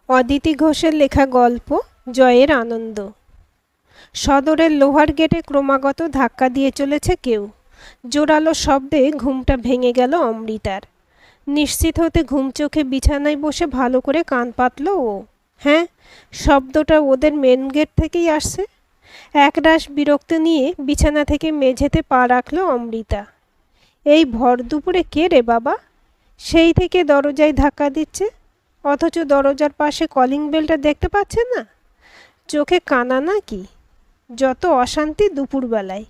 অদিতি ঘোষের লেখা গল্প জয়ের আনন্দ। সদরের লোহার গেটে ক্রমাগত ধাক্কা দিয়ে চলেছে কেউ। জোরালো শব্দে ঘুমটা ভেঙে গেল অমৃতার। নিশ্চিত হতে ঘুম চোখে বিছানায় বসে ভালো করে কান পাতল ও। হ্যাঁ, শব্দটা ওদের মেন গেট থেকেই আসছে। একরাশ বিরক্ত নিয়ে বিছানা থেকে মেঝেতে পা রাখল অমৃতা। এই ভর দুপুরে কে রে বাবা? সেই থেকে দরজায় ধাক্কা দিচ্ছে, অথচ দরজার পাশে কলিং বেলটা দেখতে পাচ্ছে না। চোখে কানা নাকি? যত অশান্তি দুপুরবেলায়।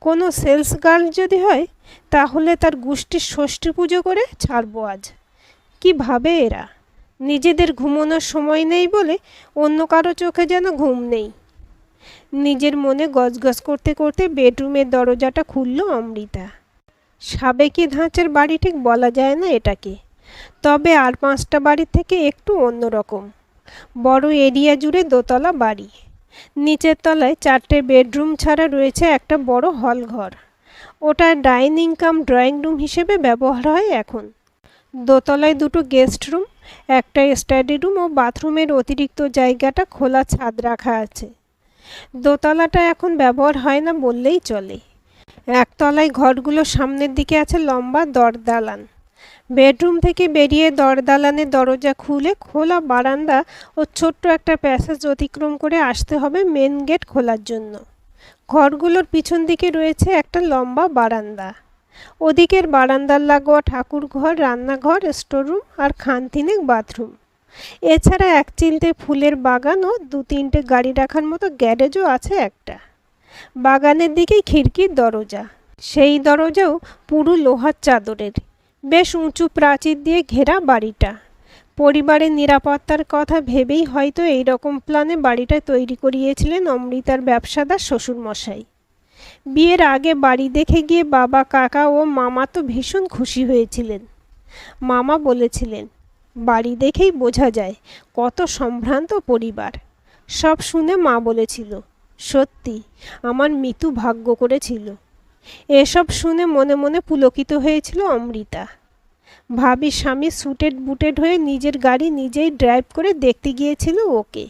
কোনো সেলস গার্ল যদি হয় তাহলে তার গোষ্ঠীর ষষ্ঠী পুজো করে ছাড়বো আজ। কি ভাবে এরা? নিজেদের ঘুমানোর সময় নেই বলে অন্য কারো চোখে যেন ঘুম নেই। নিজের মনে গজগজ করতে করতে বেডরুমের দরজাটা খুলল অমৃতা। সাবেকি ধাঁচের বাড়ি ঠিক বলা যায় না এটাকে, তবে আর 5টা বাড়ির থেকে একটু অন্যরকম। বড় এরিয়া জুড়ে দোতলা বাড়ি। নিচের তলায় 4টে বেডরুম ছাড়া রয়েছে একটা বড় হল ঘর। ওটা ডাইনিং কাম ড্রয়িং রুম হিসেবে ব্যবহার হয় এখন। দোতলায় 2টো গেস্ট রুম, একটা স্টাডি রুম ও বাথরুমের অতিরিক্ত জায়গাটা খোলা ছাদ রাখা আছে। দোতলাটা এখন ব্যবহার হয় না বললেই চলে। একতলায় ঘরগুলোর সামনের দিকে আছে লম্বা দরদালান। বেডরুম থেকে বেরিয়ে দরদালানের দরজা খুলে খোলা বারান্দা ও ছোট্ট একটা প্যাসেজ অতিক্রম করে আসতে হবে মেন গেট খোলার জন্য। ঘরগুলোর পিছন দিকে রয়েছে একটা লম্বা বারান্দা। ওদিকের বারান্দার লাগোয়া ঠাকুর ঘর, রান্নাঘর, স্টোররুম আর খানতিনেক বাথরুম। এছাড়া এক চিলতে ফুলের বাগান ও 2-3টে গাড়ি রাখার মতো গ্যারেজও আছে একটা। বাগানের দিকেই খিড়কির দরজা। সেই দরজাও পুরো লোহার চাদরের। বেশ উঁচু প্রাচীর দিয়ে ঘেরা বাড়িটা। পরিবারের নিরাপত্তার কথা ভেবেই হয়তো এই রকম প্ল্যানে বাড়িটা তৈরি করিয়েছিলেন অমৃতার ব্যবসাদার শ্বশুরমশাই। বিয়ের আগে বাড়ি দেখে গিয়ে বাবা, কাকা ও মামা তো ভীষণ খুশি হয়েছিলেন। মামা বলেছিলেন, বাড়ি দেখেই বোঝা যায় কত সম্ভ্রান্ত পরিবার। সব শুনে মা বলেছিল, সত্যি আমার মিতু ভাগ্য করেছিল। এসব শুনে মনে মনে পুলকিত হয়েছিল অমৃতা। ভাবি স্বামী সুটেড বুটেড হয়ে নিজের গাড়ি নিজেই ড্রাইভ করে দেখতে গিয়েছিল ওকে।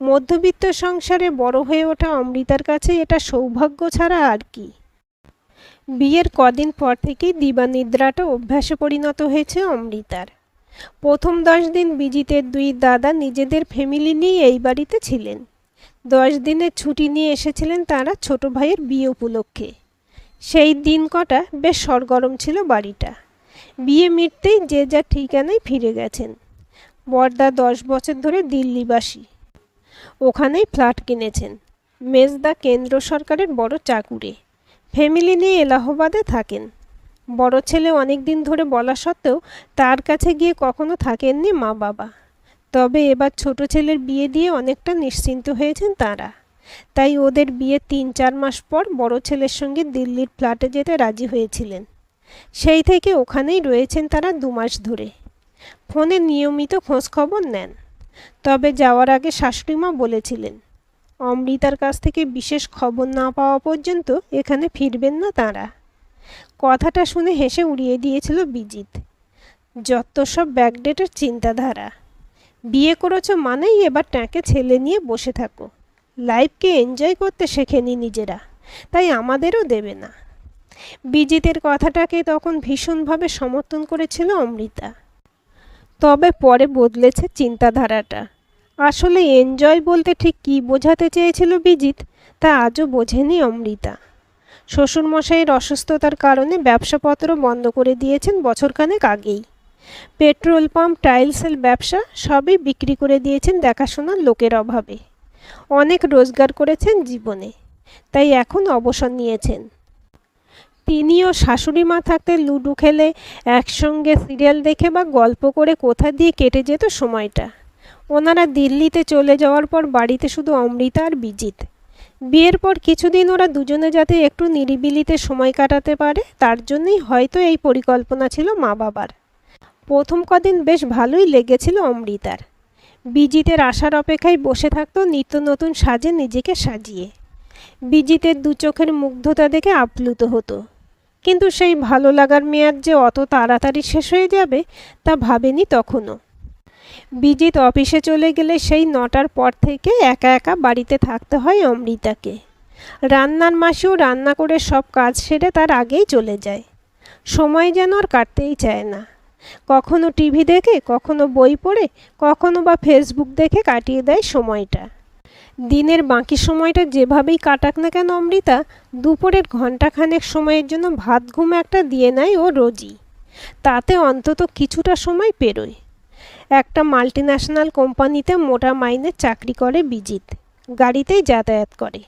মধ্যবিত্ত সংসারে বড় হয়ে ওঠা অমৃতার কাছে এটা সৌভাগ্য ছাড়া আর কি। বিয়ের কদিন পর থেকেই দিবানিদ্রাটা অভ্যাসে পরিণত হয়েছে অমৃতার। প্রথম 10 দিন বিজিতের 2 দাদা নিজেদের ফ্যামিলি নিয়ে এই বাড়িতে ছিলেন। 10 দিনের ছুটি নিয়ে এসেছিলেন তারা ছোট ভাইয়ের বিয়ে উপলক্ষে। সেই দিন কটা বেশ সরগরম ছিল বাড়িটা। বিয়ে মিটতেই যে যার ঠিকানায় ফিরে গেছেন। বড়দা 10 বছর ধরে দিল্লিবাসী, ওখানেই ফ্ল্যাট কিনেছেন। মেজদা কেন্দ্র সরকারের বড় চাকুরে, ফ্যামিলি নিয়ে এলাহাবাদে থাকেন। বড় ছেলে অনেক দিন ধরে বলা সত্ত্বেও তার কাছে গিয়ে কখনো থাকেননি মা বাবা। তবে এবার ছোট ছেলের বিয়ে দিয়ে অনেকটা নিশ্চিন্ত হয়েছেন তারা। তাই ওদের বিয়ে 3-4 মাস পর বড় ছেলের সঙ্গে দিল্লির ফ্ল্যাটে যেতে রাজি হয়েছিলেন। সেই থেকে ওখানেই রয়েছেন তারা 2 মাস ধরে। ফোনে নিয়মিত খোঁজ খবর নেন। তবে যাওয়ার আগে শাশুড়িমা বলেছিলেন, অমৃতার কাছ থেকে বিশেষ খবর না পাওয়া পর্যন্ত এখানে ফিরবেন না তাঁরা। কথাটা শুনে হেসে উড়িয়ে দিয়েছিল বিজিত। যত সব ব্যাকডেটের চিন্তাধারা। বিয়ে করেছ মানেই এবার ট্যাঁকে ছেলে নিয়ে বসে থাকো। লাইফকে এনজয় করতে শেখেনি নিজেরা, তাই আমাদেরও দেবে না। বিজিতের কথাটাকে তখন ভীষণভাবে সমর্থন করেছিল অমৃতা। তবে পরে বদলেছে চিন্তাধারাটা। আসলে এনজয় বলতে ঠিক কী বোঝাতে চেয়েছিল বিজিত তা আজও বোঝেনি অমৃতা। শ্বশুরমশাইয়ের অসুস্থতার কারণে ব্যবসাপত্র বন্ধ করে দিয়েছেন বছরখানেক আগেই। পেট্রোল পাম্প, টাইলসের ব্যবসা সবই বিক্রি করে দিয়েছেন দেখাশোনার লোকের অভাবে। অনেক রোজগার করেছেন জীবনে, তাই এখন অবসর নিয়েছেন। তিনি ও শাশুড়ি মা থাকতে লুডো খেলে, একসঙ্গে সিরিয়াল দেখে বা গল্প করে কোথা দিয়ে কেটে যেত সময়টা। ওনারা দিল্লিতে চলে যাওয়ার পর বাড়িতে শুধু অমৃতা আর বিজিত। বিয়ের পর কিছুদিন ওরা দুজনে যাতে একটু নিরিবিলিতে সময় কাটাতে পারে তার জন্যই হয়তো এই পরিকল্পনা ছিল মা বাবার। প্রথম কদিন বেশ ভালোই লেগেছিল অমৃতার। বিজিতের আসার অপেক্ষায় বসে থাকতো নিত্য নতুন সাজে নিজেকে সাজিয়ে। বিজিতের 2 চোখের মুগ্ধতা দেখে আপ্লুত হতো। কিন্তু সেই ভালো লাগার মেয়াদ যে অত তাড়াতাড়ি শেষ হয়ে যাবে তা ভাবেনি তখনও। বিজিত অফিসে চলে গেলে সেই ৯টার পর থেকে একা একা বাড়িতে থাকতে হয় অমৃতাকে। রান্নার মাসিও রান্না করে সব কাজ সেরে তার আগেই চলে যায়। সময় যেন আর কাটতেই চায় না। কখনো টিভি দেখে, কখনো বই পড়ে, কখনো বা ফেসবুক দেখে কাটিয়ে দেয় সময়টা। দিনের বাকি সময়টা যেভাবেই কাটাক না কেন অমৃতা দুপুরের ঘণ্টাখানেক সময়ের জন্য ভাত ঘুম একটা দিয়ে নেয় ও রোজই। তাতে অন্তত কিছুটা সময় পেরোয়। একটা মাল্টিন্যাশনাল কোম্পানিতে মোটা মাইনের চাকরি করে বিজিত। গাড়িতেই যাতায়াত করে।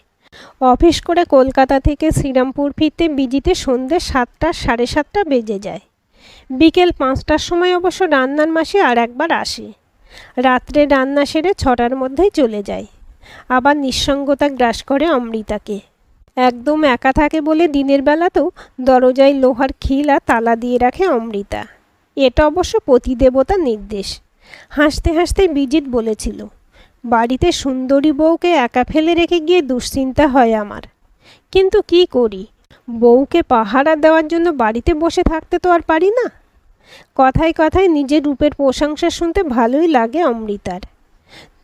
অফিস করে কলকাতা থেকে শ্রীরামপুর ফিরতে বিজিতে সন্ধ্যে ৭টা সাড়ে ৭টা বেজে যায়। বিকেল ৫টার সময় অবশ্য রান্নার মাসে আর একবার আসে। রাত্রে রান্না সেরে ৬টার মধ্যেই চলে যায়। আবার নিঃসঙ্গতা গ্রাস করে অমৃতাকে। একদম একা থাকে বলে দিনের বেলাতেও দরজায় লোহার খিল আর তালা দিয়ে রাখে অমৃতা। এটা অবশ্য পতিদেবতার নির্দেশ। হাসতে হাসতে বিজিত বলেছিল, বাড়িতে সুন্দরী বউকে একা ফেলে রেখে গিয়ে দুশ্চিন্তা হয় আমার। কিন্তু কি করি, বউকে পাহারা দেওয়ার জন্য বাড়িতে বসে থাকতে তো আর পারি না। কথায় কথায় নিজের রূপের প্রশংসা শুনতে ভালোই লাগে অমৃতার।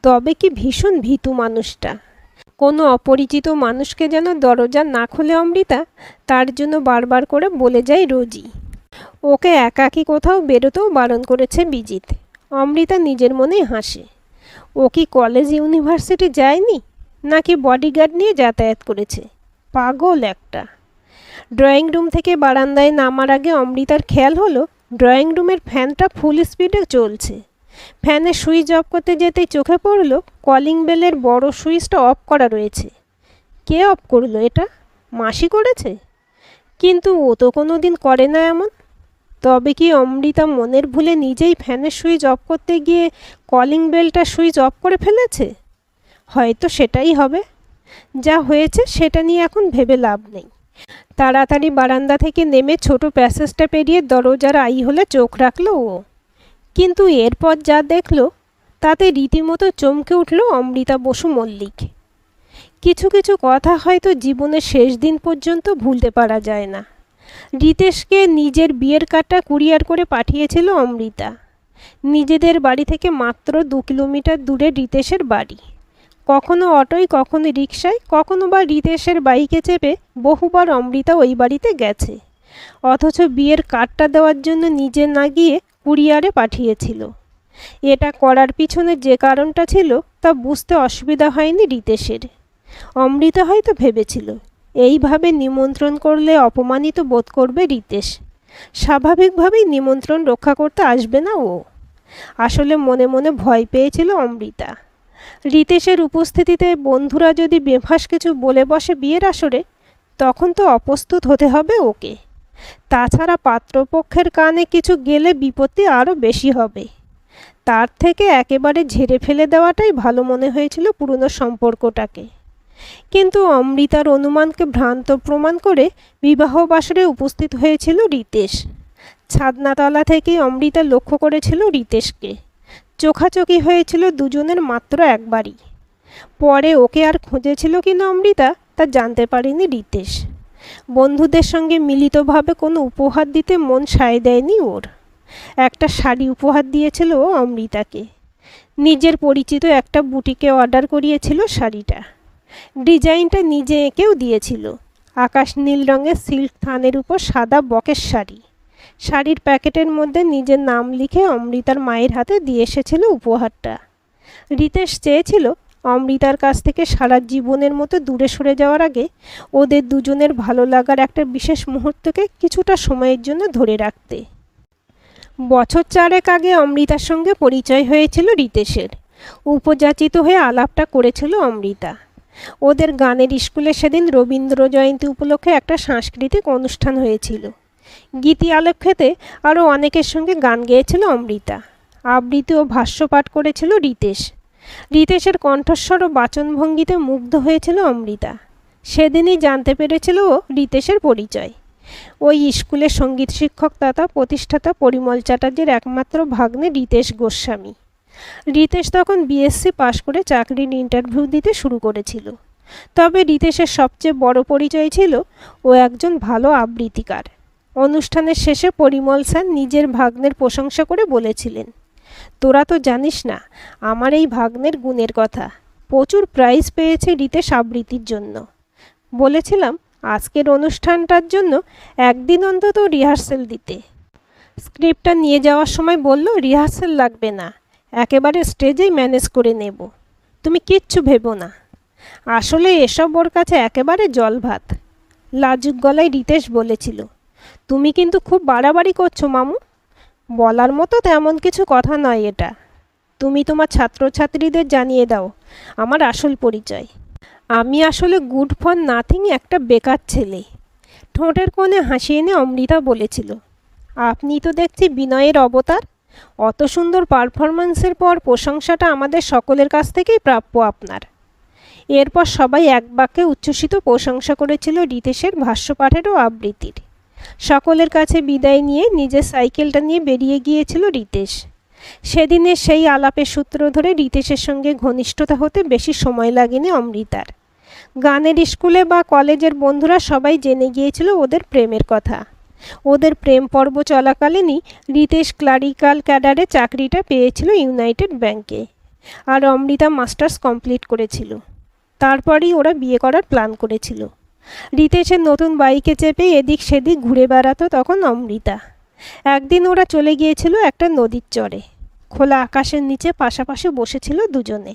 তবে কি ভীষণ ভীতু মানুষটা। কোনো অপরিচিত মানুষকে যেন দরজা না খুলে অমৃতা, তার জন্য বারবার করে বলে যায় রোজই। ওকে একাকী কোথাও বেরোতেও বারণ করেছে বিজিত। অমৃতা নিজের মনেই হাসে। ও কি কলেজ ইউনিভার্সিটি যায়নি, নাকি বডিগার্ড নিয়ে যাতায়াত করেছে? পাগল একটা। ড্রয়িং রুম থেকে বারান্দায় নামার আগে অমৃতার খেয়াল হলো ড্রয়িং রুমের ফ্যানটা ফুল স্পিডে চলছে। ফ্যানের সুইচ অফ করতে যেতেই চোখে পড়ল কলিং বেলের বড় সুইচটা অফ করা রয়েছে। কে অফ করলো এটা? মাসি করেছে? কিন্তু ও তো কোনো দিন করে না এমন। তবে কি অমৃতা মনের ভুলে নিজেই ফ্যানের সুইচ অফ করতে গিয়ে কলিং বেলটা সুইচ অফ করে ফেলেছে? হয়তো সেটাই হবে। যা হয়েছে সেটা নিয়ে এখন ভেবে লাভ নেই। তাড়াতাড়ি বারান্দা থেকে নেমে ছোট প্যাসেজটা পেরিয়ে দরজার আই হলে চোখ রাখল ও। কিন্তু এরপর যা দেখল তাতে রীতিমতো চমকে উঠল অমৃতা বসু মল্লিক। কিছু কিছু কথা হয়তো জীবনের শেষ দিন পর্যন্ত ভুলতে পারা যায় না। রিতেশকে নিজের বিয়ের কার্ডটা কুরিয়ার করে পাঠিয়েছিল অমৃতা। নিজেদের বাড়ি থেকে মাত্র 2 কিলোমিটার দূরে রিতেশের বাড়ি। কখনো অটোয়, কখনো রিকশায়, কখনো বা রিতেশের বাইকে চেপে বহুবার অমৃতা ওই বাড়িতে গেছে। অথচ বিয়ের কার্ডটা দেওয়ার জন্য নিজে না গিয়ে কুরিয়ারে পাঠিয়েছিল। এটা করার পিছনে যে কারণটা ছিল তা বুঝতে অসুবিধা হয়নি রিতেশের। অমৃতা হয়তো ভেবেছিল এইভাবে নিমন্ত্রণ করলে অপমানিত বোধ করবে রিতেশ। স্বাভাবিকভাবেই নিমন্ত্রণ রক্ষা করতে আসবে না ও। আসলে মনে মনে ভয় পেয়েছিল অমৃতা। রিতেশের উপস্থিতিতে বন্ধুরা যদি বেফাঁস কিছু বলে বসে বিয়ের আসরে, তখন তো অপ্রস্তুত হতে হবে ওকে। তাছাড়া পাত্রপক্ষের কানে কিছু গেলে বিপত্তি আরও বেশি হবে। তার থেকে একেবারে ঝেড়ে ফেলে দেওয়াটাই ভালো মনে হয়েছিল পুরনো সম্পর্কটাকে। কিন্তু অমৃতার অনুমানকে ভ্রান্ত প্রমাণ করে বিবাহ বাসরে উপস্থিত হয়েছিল রিতেশ। ছাদনাতলা থেকেই অমৃতা লক্ষ্য করেছিল রিতেশকে। চোখাচোখি হয়েছিল দুজনের মাত্র একবারই। পরে ওকে আর খুঁজেছিল কিনা অমৃতা তা জানতে পারেনি রিতেশ। বন্ধুদের সঙ্গে মিলিতভাবে কোনো উপহার দিতে মন সায় দেয়নি ওর। একটা শাড়ি উপহার দিয়েছিল ও অমৃতাকে। নিজের পরিচিত একটা বুটিকে অর্ডার করিয়েছিল শাড়িটা। ডিজাইনটা নিজে এঁকেও দিয়েছিল। আকাশ নীল রঙের সিল্ক থানের উপর সাদা বকের শাড়ি। শাড়ির প্যাকেটের মধ্যে নিজের নাম লিখে অমৃতার মায়ের হাতে দিয়ে এসেছিল উপহারটা। রিতেশ চেয়েছিল অমৃতার কাছ থেকে সারা জীবনের মতো দূরে সরে যাওয়ার আগে ওদের দুজনের ভালো লাগার একটা বিশেষ মুহূর্তকে কিছুটা সময়ের জন্য ধরে রাখতে। বছর 4 আগে অমৃতার সঙ্গে পরিচয় হয়েছিল রিতেশের। উপযাচিত হয়ে আলাপটা করেছিল অমৃতা। ওদের গানের স্কুলে সেদিন রবীন্দ্র জয়ন্তী উপলক্ষে একটা সাংস্কৃতিক অনুষ্ঠান হয়েছিল। গীতি আলেখ্যেতে আরও অনেকের সঙ্গে গান গেয়েছিল অমৃতা। আবৃত্তি ও ভাষ্য পাঠ করেছিল রিতেশ। রিতেশের কণ্ঠস্বর ও বাচনভঙ্গিতে মুগ্ধ হয়েছিল অমৃতা। সেদিনই জানতে পেরেছিল ও রিতেশের পরিচয়। ওই স্কুলের সঙ্গীত শিক্ষক তথা প্রতিষ্ঠাতা পরিমল চ্যাটার্জির একমাত্র ভাগ্নে রিতেশ গোস্বামী। রিতেশ তখন বিএসসি পাশ করে চাকরির ইন্টারভিউ দিতে শুরু করেছিল। তবে রিতেশের সবচেয়ে বড় পরিচয় ছিল ও একজন ভালো আবৃত্তিকার। অনুষ্ঠানের শেষে পরিমল স্যার নিজের ভাগ্নের প্রশংসা করে বলেছিলেন, তোরা তো জানিস না আমার এই ভাগ্নের গুণের কথা। প্রচুর প্রাইজ পেয়েছে রিতেশ আবৃত্তির জন্য। বলেছিলাম আজকের অনুষ্ঠানটার জন্য একদিন অন্তত রিহার্সেল দিতে। স্ক্রিপ্টটা নিয়ে যাওয়ার সময় বলল রিহার্সেল লাগবে না, একেবারে স্টেজেই ম্যানেজ করে নেব, তুমি কিচ্ছু ভেবো না। আসলে এসব ওর কাছে একেবারে জল ভাত। লাজুক গলায় রিতেশ বলেছিল, তুমি কিন্তু খুব বাড়াবাড়ি করছো মামু। বলার মতো তেমন কিছু কথা নয় এটা। তুমি তোমার ছাত্রছাত্রীদের জানিয়ে দাও আমার আসল পরিচয়। আমি আসলে গুড ফর নাথিং একটা বেকার ছেলে। ঠোঁটের কোণে হাসি এনে অমৃতা বলেছিল, আপনি তো দেখছি বিনয়ের অবতার। অত সুন্দর পারফরম্যান্সের পর প্রশংসাটা আমাদের সকলের কাছ থেকেই প্রাপ্য আপনার। এরপর সবাই এক বাক্যে উচ্ছ্বসিত প্রশংসা করেছিল রিতেশের ভাষ্যপাঠের ও আবৃত্তির। সকলের কাছে বিদায় নিয়ে নিজের সাইকেলটা নিয়ে বেরিয়ে গিয়েছিল রিতেশ। সেদিনের সেই আলাপের সূত্র ধরে রিতেশের সঙ্গে ঘনিষ্ঠতা হতে বেশি সময় লাগেনি অমৃতার। গানের স্কুলে বা কলেজের বন্ধুরা সবাই জেনে গিয়েছিল ওদের প্রেমের কথা। ওদের প্রেম পর্ব চলাকালীনই রিতেশ ক্লারিক্যাল ক্যাডারে চাকরিটা পেয়েছিল ইউনাইটেড ব্যাংকে, আর অমৃতা মাস্টার্স কমপ্লিট করেছিল। তারপরই ওরা বিয়ে করার প্ল্যান করেছিল। রিতেশের নতুন বাইকে চেপে এদিক সেদিক ঘুরে বেড়াতো তখন অমৃতা। একদিন ওরা চলে গিয়েছিল একটা নদীর চরে। খোলা আকাশের নিচে পাশাপাশি বসেছিল দুজনে।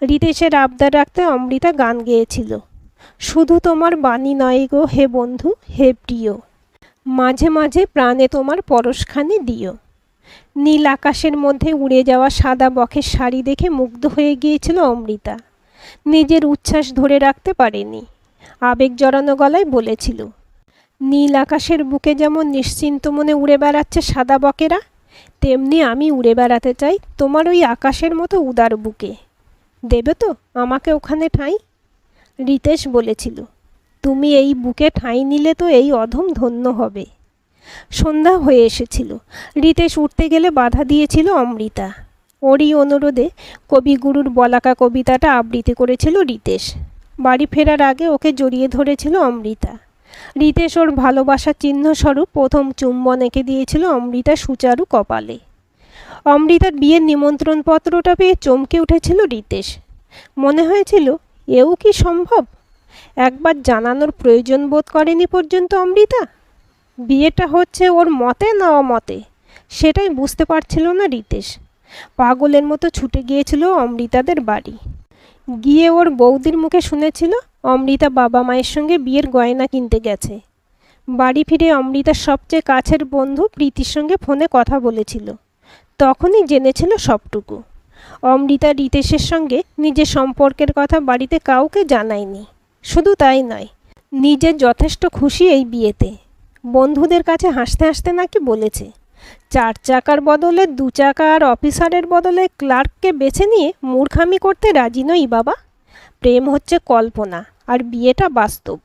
রিতেশের আবদার রাখতে অমৃতা গান গেয়েছিল, শুধু তোমার বাণী নয় গো হে বন্ধু হে প্রিয়, মাঝে মাঝে প্রাণে তোমার পরশখানি দিও। নীল আকাশের মধ্যে উড়ে যাওয়া সাদা বকের শাড়ি দেখে মুগ্ধ হয়ে গিয়েছিল অমৃতা। নিজের উচ্ছ্বাস ধরে রাখতে পারেনি। আবেগ জড়ানো গলায় বলেছিল, নীল আকাশের বুকে যেমন নিশ্চিন্ত মনে উড়ে বেড়াচ্ছে সাদা বকেরা, তেমনি আমি উড়ে বেড়াতে চাই তোমার ওই আকাশের মতো উদার বুকে। দেবে তো আমাকে ওখানে ঠাঁই? রিতেশ বলেছিল, তুমি এই বুকে ঠাঁই নিলে তো এই অধম ধন্য হবে। সন্ধ্যা হয়ে এসেছিল। রিতেশ উঠতে গেলে বাধা দিয়েছিল অমৃতা। ওরই অনুরোধে কবিগুরুর বলাকা কবিতাটা আবৃত্তি করেছিল রিতেশ। বাড়ি ফেরার আগে ওকে জড়িয়ে ধরেছিল অমৃতা। রিতেশ ওর ভালোবাসার চিহ্নস্বরূপ প্রথম চুম্বন এঁকে দিয়েছিল অমৃতা সুচারু কপালে। অমৃতার বিয়ের নিমন্ত্রণপত্রটা পেয়ে চমকে উঠেছিল রিতেশ। মনে হয়েছিল এও কি সম্ভব? একবার জানানোর প্রয়োজন বোধ করেনি পর্যন্ত অমৃতা। বিয়েটা হচ্ছে ওর মতে না অমতে সেটাই বুঝতে পারছিল না রিতেশ। পাগলের মতো ছুটে গিয়েছিল অমৃতাদের বাড়ি। গিয়ে ওর বৌদির মুখে শুনেছিল অমৃতা বাবা মায়ের সঙ্গে বিয়ের গয়না কিনতে গেছে। বাড়ি ফিরে অমৃতার সবচেয়ে কাছের বন্ধু প্রীতির সঙ্গে ফোনে কথা বলেছিল। তখনই জেনেছিল সবটুকু। অমৃতা রিতেশের সঙ্গে নিজের সম্পর্কের কথা বাড়িতে কাউকে জানায়নি। শুধু তাই নয়, নিজে যথেষ্ট খুশি এই বিয়েতে। বন্ধুদের কাছে হাসতে হাসতে নাকি বলেছে, 4 চাকার বদলে 2 চাকা আর অফিসারের বদলে ক্লার্ককে বেছে নিয়ে মূর্খামি করতে রাজি নই বাবা। প্রেম হচ্ছে কল্পনা আর বিয়েটা বাস্তব।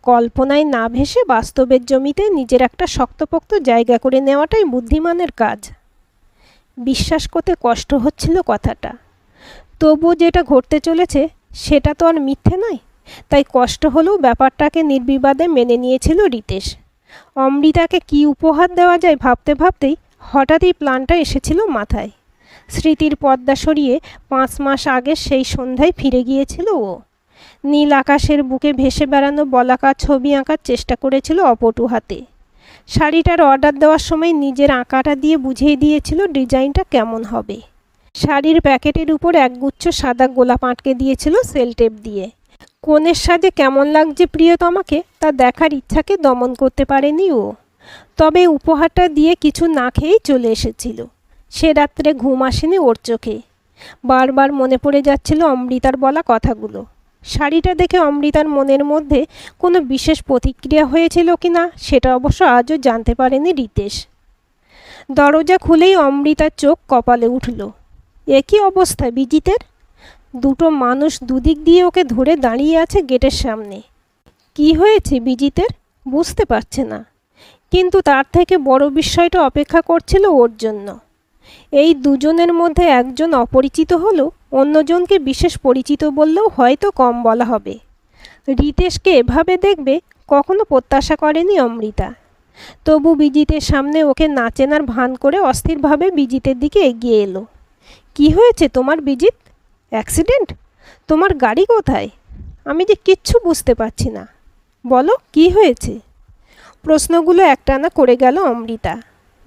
কল্পনায় না ভেসে বাস্তবের জমিতে নিজের একটা শক্তপোক্ত জায়গা করে নেওয়াটাই বুদ্ধিমানের কাজ। বিশ্বাস করতে কষ্ট হচ্ছিল কথাটা। তবু যেটা ঘটতে চলেছে সেটা তো আর মিথ্যে নয়। তাই কষ্ট হলেও ব্যাপারটাকে নির্বিবাদে মেনে নিয়েছিল রিতেশ। অমৃতাকে কি উপহার দেওয়া যায় ভাবতে ভাবতেই হঠাৎই প্ল্যানটা এসেছিল মাথায়। স্মৃতির পর্দা সরিয়ে 5 মাস আগে সেই সন্ধ্যায় ফিরে গিয়েছিল ও। নীল আকাশের বুকে ভেসে বেড়ানো বলাকা ছবি আঁকার চেষ্টা করেছিল অপটু হাতে। শাড়িটার অর্ডার দেওয়ার সময় নিজের আঁকাটা দিয়ে বুঝিয়ে দিয়েছিল ডিজাইনটা কেমন হবে। শাড়ির প্যাকেটের উপর একগুচ্ছ সাদা গোলাপ আটকে দিয়েছিল সেলটেপ দিয়ে। কনের সাজে কেমন লাগছে প্রিয়তমাকে তা দেখার ইচ্ছাকে দমন করতে পারেনি ও। তবে উপহারটা দিয়ে কিছু না খেয়েই চলে এসেছিল। সে রাত্রে ঘুম আসেনি ওর চোখে। বারবার মনে পড়ে যাচ্ছিল অমৃতার বলা কথাগুলো। শাড়িটা দেখে অমৃতার মনের মধ্যে কোনো বিশেষ প্রতিক্রিয়া হয়েছিল কিনা সেটা অবশ্য আজও জানতে পারেনি রিতেশ। দরজা খুলেই অমৃতার চোখ কপালে উঠল। একই অবস্থা বিজিতের। দুটো মানুষ দুদিক দিয়ে ওকে ধরে দাঁড়িয়ে আছে গেটের সামনে। কি হয়েছে বিজিতের বুঝতে পারছে না, কিন্তু তার থেকে বড় বিস্ময়টা অপেক্ষা করছিল ওর জন্য। এই দুজনের মধ্যে একজন অপরিচিত হলেও অন্যজনকে বিশেষ পরিচিত বললেও হয়তো কম বলা হবে। রিতেশকে এভাবে দেখবে কখনো প্রত্যাশা করেনি অমৃতা। তবু বিজিতের সামনে ওকে না চেনার ভান করে অস্থিরভাবে বিজিতের দিকে এগিয়ে এলো। কি হয়েছে তোমার বিজিত? অ্যাক্সিডেন্ট? তোমার গাড়ি কোথায়? আমি যে কিচ্ছু বুঝতে পারছি না। বলো কি হয়েছে? প্রশ্নগুলো একটানা করে গেল অমৃতা।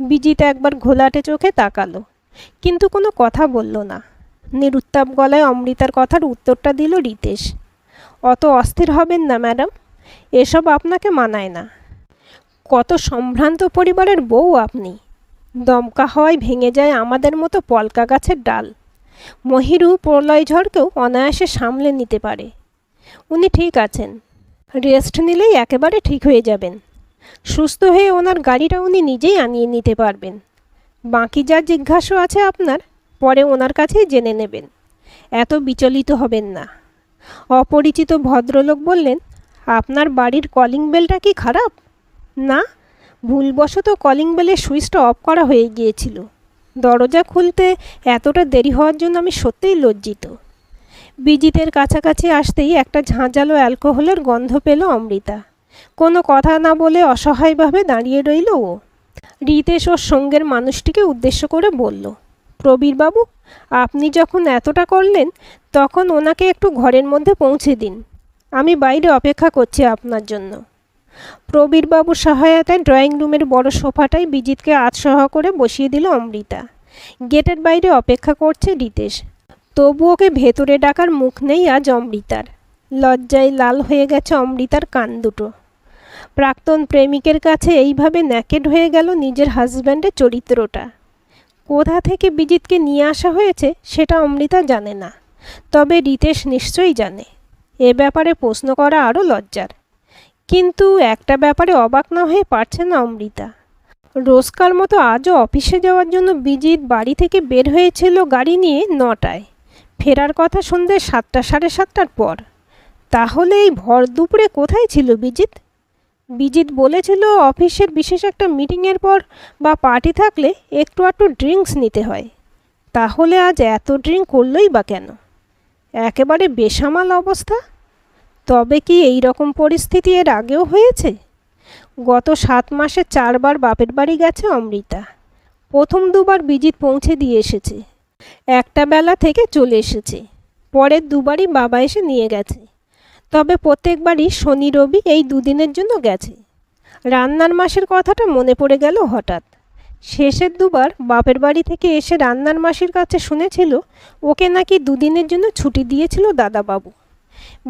বিজিত একবার ঘোলাটে চোখে তাকালো, কিন্তু কোনো কথা বলল না। নিরুত্তাপ গলায় অমৃতার কথার উত্তরটা দিল রিতেশ। অত অস্থির হবেন না ম্যাডাম, এসব আপনাকে মানায় না। কত সম্ভ্রান্ত পরিবারের বউ আপনি। দমকা হওয়ায় ভেঙে যায় আমাদের মতো পলকা গাছের ডাল। মহিরু প্রলয় ঝড়কেও অনায়াসে সামলে নিতে পারে। উনি ঠিক আছেন, রেস্ট নিলেই একেবারে ঠিক হয়ে যাবেন। সুস্থ হয়ে ওনার গাড়িটা উনি নিজেই আনিয়ে নিতে পারবেন। বাকি যা জিজ্ঞাসা আছে আপনার, পরে ওনার কাছেই জেনে নেবেন। এত বিচলিত হবেন না। অপরিচিত ভদ্রলোক বললেন, আপনার বাড়ির কলিং বেলটা কি খারাপ? না, ভুলবশত কলিং বেলের সুইচটা অফ করা হয়ে গিয়েছিল। দরজা খুলতে এতটা দেরি হওয়ার জন্য আমি সত্যিই লজ্জিত। বিজিতের কাছাকাছি আসতেই একটা ঝাঁঝালো অ্যালকোহলের গন্ধ পেল অমৃতা। কোনো কথা না বলে অসহায়ভাবে দাঁড়িয়ে রইল ও। রিতেশ ওর সঙ্গের মানুষটিকে উদ্দেশ্য করে বলল, প্রবীরবাবু, আপনি যখন এতটা করলেন তখন ওনাকে একটু ঘরের মধ্যে পৌঁছে দিন। আমি বাইরে অপেক্ষা করছি আপনার জন্য। প্রবীরবাবুর সহায়তায় ড্রয়িং রুমের বড় সোফাটায় বিজিতকে আতসহ করে বসিয়ে দিল অমৃতা। গেটের বাইরে অপেক্ষা করছে রিতেশ। তবু ওকে ভেতরে ডাকার মুখ নেই আজ অমৃতার। লজ্জায় লাল হয়ে গেছে অমৃতার কান দুটো। প্রাক্তন প্রেমিকের কাছে এইভাবে ন্যাকেড হয়ে গেল নিজের হাজব্যান্ডের চরিত্রটা। কোথা থেকে বিজিতকে নিয়ে আসা হয়েছে সেটা অমৃতা জানে না, তবে রিতেশ নিশ্চয়ই জানে। এ ব্যাপারে প্রশ্ন করা আরও লজ্জার। কিন্তু একটা ব্যাপারে অবাক না হয়ে পারছে না অমৃতা। রোজকার মতো আজও অফিসে যাওয়ার জন্য বিজিত বাড়ি থেকে বের হয়েছিল গাড়ি নিয়ে 9টায়। ফেরার কথা সন্ধ্যে 7টা সাড়ে 7টার পর। তাহলে এই ভর দুপুরে কোথায় ছিল বিজিত? বিজিত বলেছিল অফিসের বিশেষ একটা মিটিংয়ের পর বা পার্টি থাকলে একটু একটু ড্রিঙ্কস নিতে হয়। তাহলে আজ এত ড্রিঙ্ক করলই বা কেন? একেবারে বেসামাল অবস্থা। তবে কি এই রকম পরিস্থিতি এর আগেও হয়েছে? গত 7 মাসে 4বার বাপের বাড়ি গেছে অমৃতা। প্রথম 2বার বিজিত পৌঁছে দিয়ে এসেছে, একটা বেলা থেকে চলে এসেছে। পরের 2বারই বাবা এসে নিয়ে গেছে। তবে প্রত্যেকবারই শনি রবি এই 2 দিনের জন্য গেছে। রান্নার মাসের কথাটা মনে পড়ে গেল হঠাৎ। শেষের 2বার বাপের বাড়ি থেকে এসে রান্নার মাসির কাছে শুনেছিল ওকে নাকি 2 দিনের জন্য ছুটি দিয়েছিল দাদাবাবু।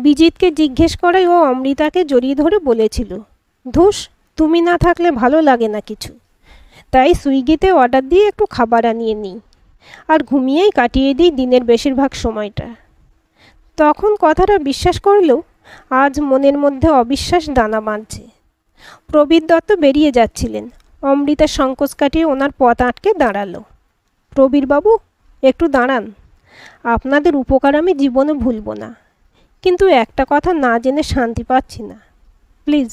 বিজিতকে জিজ্ঞেস করায় ও অমৃতাকে জড়িয়ে ধরে বলেছিল, ধুস, তুমি না থাকলে ভালো লাগে না কিছু, তাই সুইগিতে অর্ডার দিয়ে একটু খাবার আনিয়ে নিই, আর ঘুমিয়েই কাটিয়ে দিই দিনের বেশিরভাগ সময়টা। তখন কথাটা বিশ্বাস করলেও আজ মনের মধ্যে অবিশ্বাস দানা বাঁধছে। প্রবীর দত্ত বেরিয়ে যাচ্ছিলেন। অমৃতা সংকোচ কাটিয়ে ওনার পথ আটকে দাঁড়ালো। প্রবীরবাবু, একটু দাঁড়ান। আপনাদের উপকার আমি জীবনে ভুলব না, কিন্তু একটা কথা না জেনে শান্তি পাচ্ছি না। প্লিজ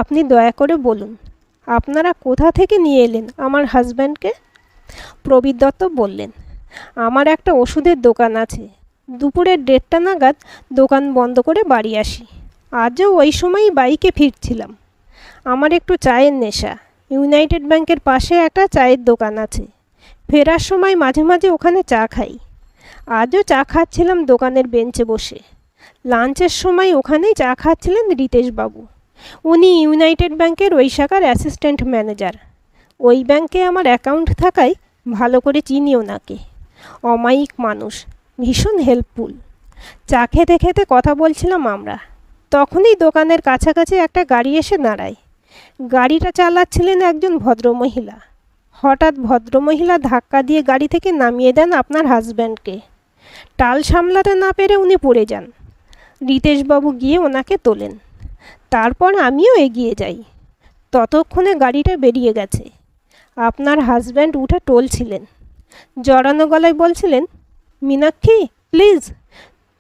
আপনি দয়া করে বলুন, আপনারা কোথা থেকে নিয়ে এলেন আমার হাজব্যান্ডকে? প্রবীর দত্ত বললেন, আমার একটা ওষুধের দোকান আছে। দুপুরে 1:30টা নাগাদ দোকান বন্ধ করে বাড়ি আসি। আজও ওই সময়ই বাইকে ফিরছিলাম। আমার একটু চায়ের নেশা। ইউনাইটেড ব্যাংকের পাশে একটা চায়ের দোকান আছে। ফেরার সময় মাঝে মাঝে ওখানে চা খাই। আজও চা খাচ্ছিলাম দোকানের বেঞ্চে বসে। লাঞ্চের সময় ওখানেই চা খাচ্ছিলেন রিতেশবাবু। উনি ইউনাইটেড ব্যাংকের ওই শাখার অ্যাসিস্ট্যান্ট ম্যানেজার। ওই ব্যাংকে আমার অ্যাকাউন্ট থাকায় ভালো করে চিনি ওনাকে। অমায়িক মানুষ, ভীষণ হেল্পফুল। চা খেতে খেতে কথা বলছিলাম আমরা। তখনই দোকানের কাছাকাছি একটা গাড়ি এসে দাঁড়ায়। গাড়িটা চালাচ্ছিলেন একজন ভদ্রমহিলা। হঠাৎ ভদ্রমহিলা ধাক্কা দিয়ে গাড়ি থেকে নামিয়ে দেন আপনার হাজব্যান্ডকে। টাল সামলাতে না পেরে উনি পড়ে যান। রিতেশবাবু গিয়ে ওনাকে তোলেন। তারপর আমিও এগিয়ে যাই। ততক্ষণে গাড়িটা বেরিয়ে গেছে। আপনার হাজব্যান্ড উঠে টলছিলেন, জড়ানো গলায় বলছিলেন, মীনাক্ষী প্লিজ,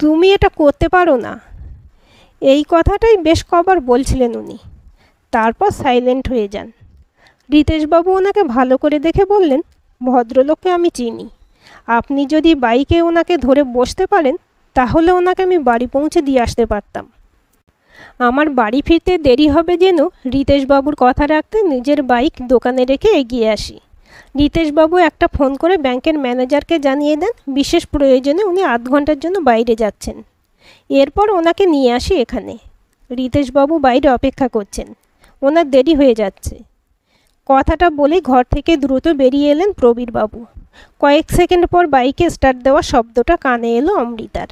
তুমি এটা করতে পারো না। এই কথাটাই বেশ কবার বলছিলেন উনি। তারপর সাইলেন্ট হয়ে যান। রিতেশবাবু ওনাকে ভালো করে দেখে বললেন, ভদ্রলোককে আমি চিনি। আপনি যদি বাইকে ওনাকে ধরে বসতে পারেন তাহলে ওনাকে আমি বাড়ি পৌঁছে দিয়ে আসতে পারতাম। আমার বাড়ি ফিরতে দেরি হবে যেন রিতেশবাবুর কথা রাখতে নিজের বাইক দোকানে রেখে এগিয়ে আসি। রিতেশবাবু একটা ফোন করে ব্যাংকের ম্যানেজারকে জানিয়ে দেন বিশেষ প্রয়োজনে উনি আধ ঘন্টার জন্য বাইরে যাচ্ছেন। এরপর ওনাকে নিয়ে আসি এখানে। রিতেশবাবু বাইরে অপেক্ষা করছেন, ওনার দেরি হয়ে যাচ্ছে। কথাটা বলেই ঘর থেকে দ্রুত বেরিয়ে এলেন প্রবীরবাবু। কয়েক সেকেন্ড পর বাইকে স্টার্ট দেওয়া শব্দটা কানে এলো অমৃতার।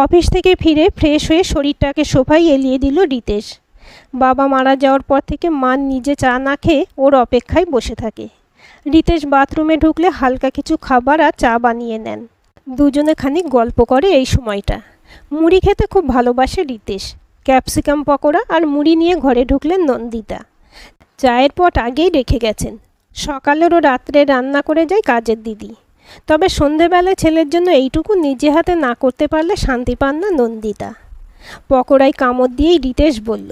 অফিস থেকে ফিরে ফ্রেশ হয়ে শরীরটাকে সোফায় এলিয়ে দিল রিতেশ। বাবা মারা যাওয়ার পর থেকে মা নিজে চা না খেয়ে ওর অপেক্ষায় বসে থাকে। রিতেশ বাথরুমে ঢুকলে হালকা কিছু খাবার আর চা বানিয়ে নেন। দুজনে খানিক গল্প করে এই সময়টা। মুড়ি খেতে খুব ভালোবাসে রিতেশ। ক্যাপসিকাম পকোড়া আর মুড়ি নিয়ে ঘরে ঢুকলেন নন্দিতা। চায়ের পট আগেই রেখে গেছেন। সকালেরও রাত্রে রান্না করে যায় কাজের দিদি। তবে সন্ধেবেলায় ছেলের জন্য এইটুকু নিজে হাতে না করতে পারলে শান্তি পান না নন্দিতা। পকোড়ায় কামড় দিয়েই রিতেশ বলল,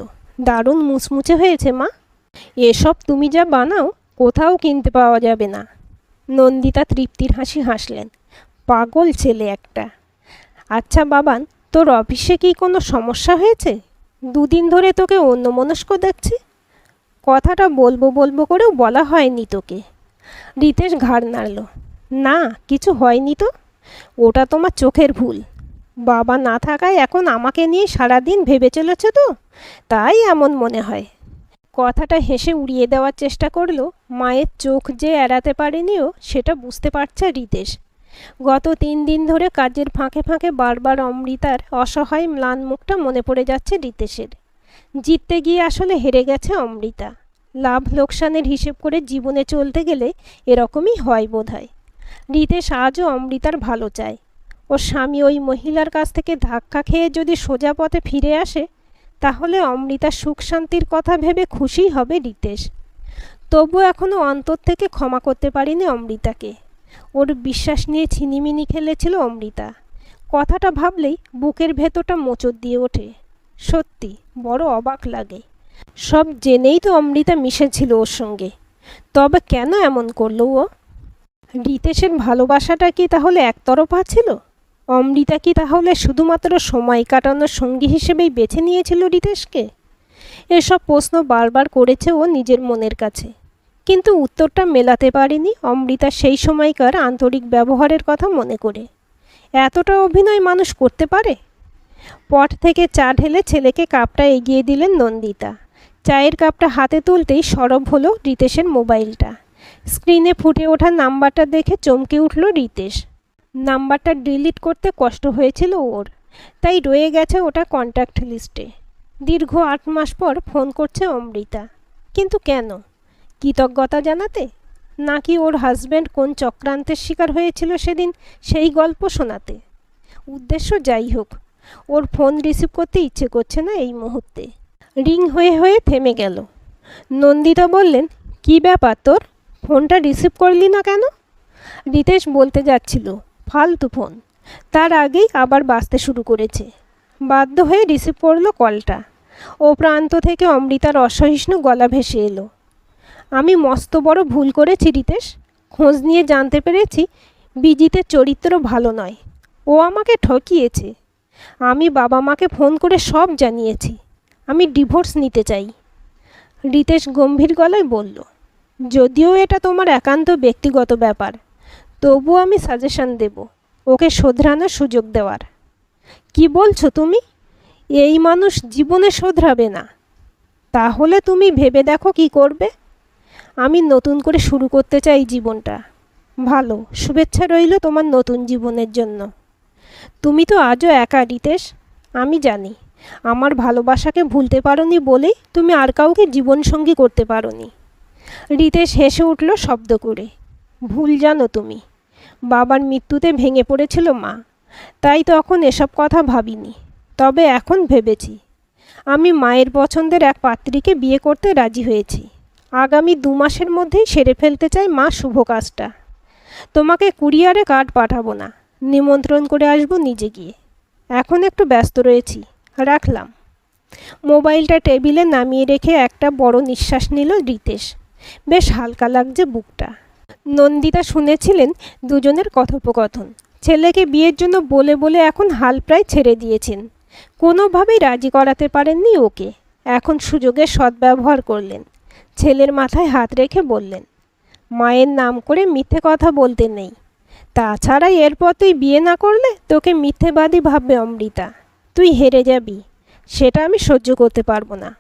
দারুণ মুচমুচে হয়েছে মা। এসব তুমি যা বানাও কোথাও কিনতে পাওয়া যাবে না। নন্দিতা তৃপ্তির হাসি হাসলেন। পাগল ছেলে একটা। আচ্ছা বাবান, তোর অফিসে কি কোনো সমস্যা হয়েছে? দুদিন ধরে তোকে অন্যমনস্ক দেখছি। কথাটা বলবো বলবো করেও বলা হয়নি তোকে। রিতেশ ঘাড় নাড়ল। না, কিছু হয়নি তো। ওটা তোমার চোখের ভুল। বাবা না থাকায় এখন আমাকে নিয়ে সারাদিন ভেবে চলেছে তো, তাই এমন মনে হয়। কথাটা হেসে উড়িয়ে দেওয়ার চেষ্টা করলো। মায়ের চোখ যে এড়াতে পারেনিও সেটা বুঝতে পারছে রিতেশ। গত 3 দিন ধরে কাজের ফাঁকে ফাঁকে বারবার অমৃতার অসহায় ম্লান মুখটা মনে পড়ে যাচ্ছে রিতেশের। জিততে গিয়ে আসলে হেরে গেছে অমৃতা। লাভ লোকসানের হিসেব করে জীবনে চলতে গেলে এরকমই হয় বোধহয়। রিতেশ আজও অমৃতার ভালো চায়। ওর স্বামী ওই মহিলার কাছ থেকে ধাক্কা খেয়ে যদি সোজা পথে ফিরে আসে, তাহলে অমৃতার সুখ শান্তির কথা ভেবে খুশি হবে রিতেশ। তবু এখনও অন্তর থেকে ক্ষমা করতে পারিনি অমৃতাকে। ওর বিশ্বাস নিয়ে ছিনিমিনি খেলেছিল অমৃতা। কথাটা ভাবলেই বুকের ভেতরটা মোচড় দিয়ে ওঠে। সত্যি বড় অবাক লাগে। সব জেনেই তো অমৃতা মিশেছিল ওর সঙ্গে, তবে কেন এমন করলো ও? রিতেশের ভালোবাসাটা কি তাহলে একতরফা ছিল? অমৃতা কি তাহলে শুধুমাত্র সময় কাটানোর সঙ্গী হিসেবেই বেছে নিয়েছিল রিতেশকে? এসব প্রশ্ন বারবার করেছে ও নিজের মনের কাছে, কিন্তু উত্তরটা মেলাতে পারেনি অমৃতা সেই সময়কার আন্তরিক ব্যবহারের কথা মনে করে। এতটা অভিনয় মানুষ করতে পারে? পট থেকে চা ঢেলে ছেলেকে কাপটা এগিয়ে দিলেন নন্দিতা। চায়ের কাপটা হাতে তুলতেই সরব হলো রিতেশের মোবাইলটা। স্ক্রিনে ফুটে ওঠা নাম্বারটা দেখে চমকে উঠল রিতেশ। নাম্বারটা ডিলিট করতে কষ্ট হয়েছিল ওর, তাই রয়ে গেছে ওটা কন্ট্যাক্ট লিস্টে। দীর্ঘ 8 মাস পর ফোন করছে অমৃতা, কিন্তু কেন? কৃতজ্ঞতা জানাতে, নাকি ওর হাজব্যান্ড কোন চক্রান্তের শিকার হয়েছিল সেদিন সেই গল্প শোনাতে? উদ্দেশ্য যাই হোক, ওর ফোন রিসিভ করতে ইচ্ছে করছে না এই মুহূর্তে। রিং হয়ে হয়ে থেমে গেল। নন্দিতা বললেন, কি ব্যাপার তোর, ফোনটা রিসিভ করলি না কেন? রিতেশ বলতে যাচ্ছিল ফালতু ফোন, তার আগেই আবার বাজতে শুরু করেছে। বাধ্য হয়ে রিসিভ করলো কলটা। ও প্রান্ত থেকে অমৃতার অসহিষ্ণু গলা ভেসে এলো, আমি মস্ত বড় ভুল করেছি রিতেশ। খোঁজ নিয়ে জানতে পেরেছি বিজিতের চরিত্র ভালো নয়। ও আমাকে ঠকিয়েছে। আমি বাবা মাকে ফোন করে সব জানিয়েছি। আমি ডিভোর্স নিতে চাই। রিতেশ গম্ভীর গলায় বলল, যদিও এটা তোমার একান্ত ব্যক্তিগত ব্যাপার, তবু আমি সাজেশন দেব ওকে শোধরানোর সুযোগ দেওয়ার। কি বলছো তুমি? এই মানুষ জীবনে শোধরাবে না। তাহলে তুমি ভেবে দেখো কি করবে। আমি নতুন করে শুরু করতে চাই জীবনটা। ভালো, শুভেচ্ছা রইল তোমার নতুন জীবনের জন্য। তুমি তো আজও একা রিতেশ। আমি জানি আমার ভালোবাসাকে ভুলতে পারোনি বলেই তুমি আর কাউকে জীবনসঙ্গী করতে পারোনি। রিতেশ হেসে উঠল শব্দ করে। ভুল জানো তুমি, বাবার মৃত্যুতে ভেঙে পড়েছিল মা, তাই তখন এসব কথা ভাবিনি। তবে এখন ভেবেছি। আমি মায়ের পছন্দের এক পাত্রীকে বিয়ে করতে রাজি হয়েছি। আগামী 2 মাসের মধ্যেই সেরে ফেলতে চাই মা শুভ কাজটা। তোমাকে কুরিয়ারে কার্ড পাঠাবো না, নিমন্ত্রণ করে আসবো নিজে গিয়ে। এখন একটু ব্যস্ত রয়েছি, রাখলাম। মোবাইলটা টেবিলে নামিয়ে রেখে একটা বড় নিঃশ্বাস নিল রিতেশ। বেশ হালকা লাগছে বুকটা। নন্দিতা শুনেছিলেন দুজনের কথোপকথন। ছেলেকে বিয়ের জন্য বলে বলে এখন হাল প্রায় ছেড়ে দিয়েছেন। কোনোভাবেই রাজি করাতে পারেননি ওকে। এখন সুযোগের সদ্ব্যবহার করলেন। ছেলের মাথায় হাত রেখে বললেন, মায়ের নাম করে মিথ্যে কথা বলতে নেই। তাছাড়া এরপর তুই বিয়ে না করলে তোকে মিথ্যেবাদী ভাববে অমৃতা। তুই হেরে যাবি, সেটা আমি সহ্য করতে পারবো না।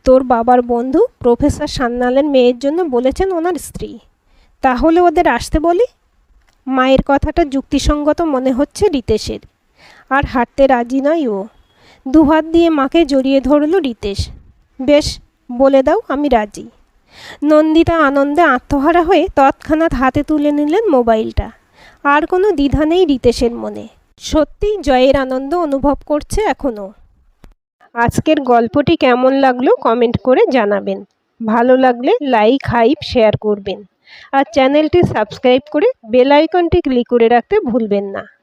তোর বাবার বন্ধু প্রফেসর সান্যালের মেয়ের জন্য বলেছেন ওনার স্ত্রী। তাহলে ওদের আসতে বলি। মায়ের কথাটা যুক্তিসঙ্গত মনে হচ্ছে রিতেশের। আর হাঁটতে রাজি নয় ও। দুহাত দিয়ে মাকে জড়িয়ে ধরল রিতেশ। বেশ, বলে দাও আমি রাজি। নন্দিতা আনন্দে আত্মহারা হয়ে তৎক্ষণাৎ হাতে তুলে নিলেন মোবাইলটা। আর কোনো দ্বিধা নেই রিতেশের মনে। সত্যিই জয়ের আনন্দ অনুভব করছে এখনও। আজকের গল্পটি কেমন লাগলো কমেন্ট করে জানাবেন। ভালো লাগলে লাইক, হাইপ, শেয়ার করবেন। আর চ্যানেলটি সাবস্ক্রাইব করে বেল আইকনটি ক্লিক করে রাখতে ভুলবেন না।